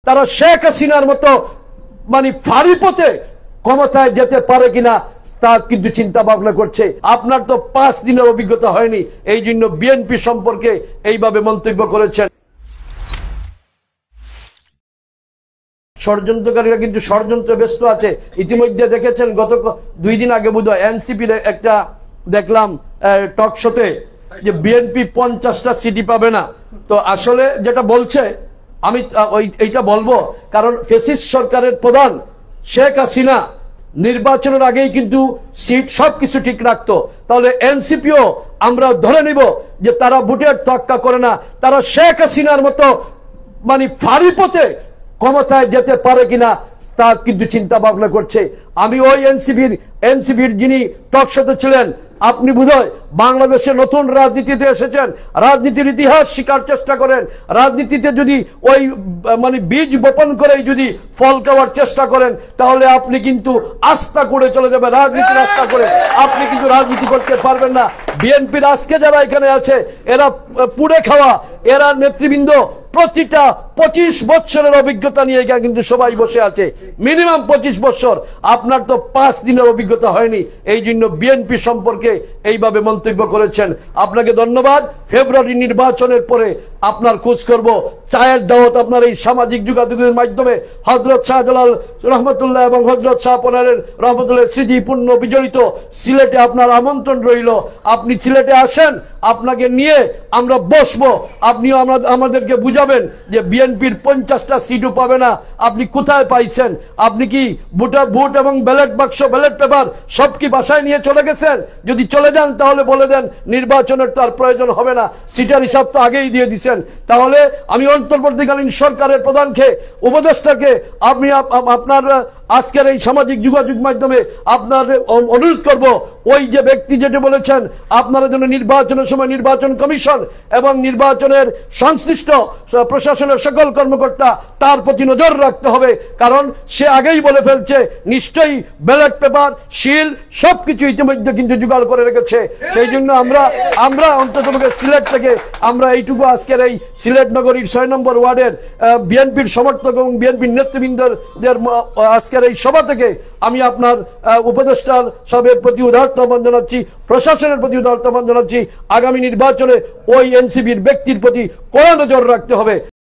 তারা শেখ হাসিনার মতো মানে ফাঁড়ি পথে ক্ষমতায় যেতে পারে কিনা তা কিন্তু চিন্তা ভাবনা করছে। আপনার তো 5 দিনের অভিজ্ঞতা হয়নি, এই জন্য বিএনপি সম্পর্কে এইভাবে মন্তব্য করেছেন। ষড়যন্ত্রকারীরা কিন্তু ষড়যন্ত্রে ব্যস্ত আছে। ইতিমধ্যে দেখেছেন গত 2 দিন আগে বোধহয় এনসিপির একটা দেখলাম টক শোতে যে বিএনপি 50টা সিটি পাবে না। তো আসলে যেটা বলছে আমি এইটা বলবো, কারণ ফ্যাসিস্ট সরকারের প্রধান শেখ হাসিনা নির্বাচনের আগেই কিন্তু সিট সবকিছু ঠিক রাখতো। তাহলে এনসিপিও আমরা ধরে নিব যে তারা ভোটের তোয়াক্কা করে না, তারা শেখ হাসিনার মতো মানে ফাঁড়ি পথে ক্ষমতায় যেতে পারে কিনা তা কিন্তু চিন্তা ভাবনা করছে। আমি ওই এনসিপির যিনি টক শোতে ছিলেন, আপনি বোধহয় বাংলাদেশে নতুন রাজনীতিতে এসেছেন, রাজনীতির ইতিহাস শিকার চেষ্টা করেন, রাজনীতিতে যদি ওই মানে বীজ বপন করেই যদি ফল খাওয়ার চেষ্টা করেন তাহলে আপনি কিন্তু আস্থা করে চলে যাবে, রাজনীতির আস্থা করে আপনি কিন্তু রাজনীতি করতে পারবেন না। বিএনপির আজকে যারা এখানে আছে এরা পুড়ে খাওয়া, এরা নেতৃবৃন্দ প্রতিটা 25 বছরের অভিজ্ঞতা নিয়ে কিন্তু সবাই বসে আছে, মিনিমাম 25 বছর। আপনার তো 5 দিনের অভিজ্ঞতা হয়নি, এই জন্য বিএনপি সম্পর্কে এইভাবে মন্তব্য করেছেন। আপনাকে ধন্যবাদ। ফেব্রুয়ারি নির্বাচনের পরে আপনার খোঁজ করব, চায়ের দাওয়াত আপনার এই সামাজিক যোগাযোগের মাধ্যমে হযরত শাহজালাল রহমতুল্লাহ এবং হযরত শাহ পনারের রহমতুল্লাহ স্মৃতিপূর্ণ বিজড়িত সিলেটে আপনার আমন্ত্রণ রইল। আপনি সিলেটে আসেন, আপনাকে নিয়ে আমরা বসবো, আপনিও আমাদেরকে বুঝাবেন যে বিএনপির 50টা সিটও পাবে না, আপনি কোথায় পাইছেন? আপনি কি ভোট এবং ব্যালট বাক্স ব্যালট পেপার সব কি বাসায় নিয়ে চলে গেছেন? যদি চলে যান তাহলে বলে দেন নির্বাচনের তো আর প্রয়োজন হবে না, সিটের হিসাব তো আগেই দিয়ে দিচ্ছেন। তাহলে আমি অন্তর্বর্তীকালীন সরকারের প্রধানকে, উপদেষ্টাকে আপনি আপনার আজকের এই সামাজিক যোগাযোগ মাধ্যমে আপনার অনুরোধ করব, ওই যে ব্যক্তি যেটা বলেছেন আপনারা যেন নির্বাচনের সময় নির্বাচন কমিশন এবং নির্বাচনের সংশ্লিষ্ট প্রশাসনের সকল কর্মকর্তা তার প্রতি নজর রাখতে হবে, কারণ সে আগেই বলে ফেলছে নিশ্চয়ই ব্যালট পেপার শিল সবকিছু ইতিমধ্যে কিন্তু জোগাড় করে রেখেছে। সেই জন্য আমরা অন্তত সিলেট থেকে আমরা এইটুকু আজকের এই সিলেট নগরীর 6 নম্বর ওয়ার্ডের বিএনপির সমর্থক এবং বিএনপির নেতৃবৃন্দদের আজকের এই সভা থেকে আমি আপনার উপদেষ্টার সবের প্রতি উদারতা আহ্বান জানাচ্ছি, প্রশাসনের প্রতি উদারতা আহ্বান জানাচ্ছি, আগামী নির্বাচনে ওই এনসিপির ব্যক্তির প্রতি কড়া নজর রাখতে হবে।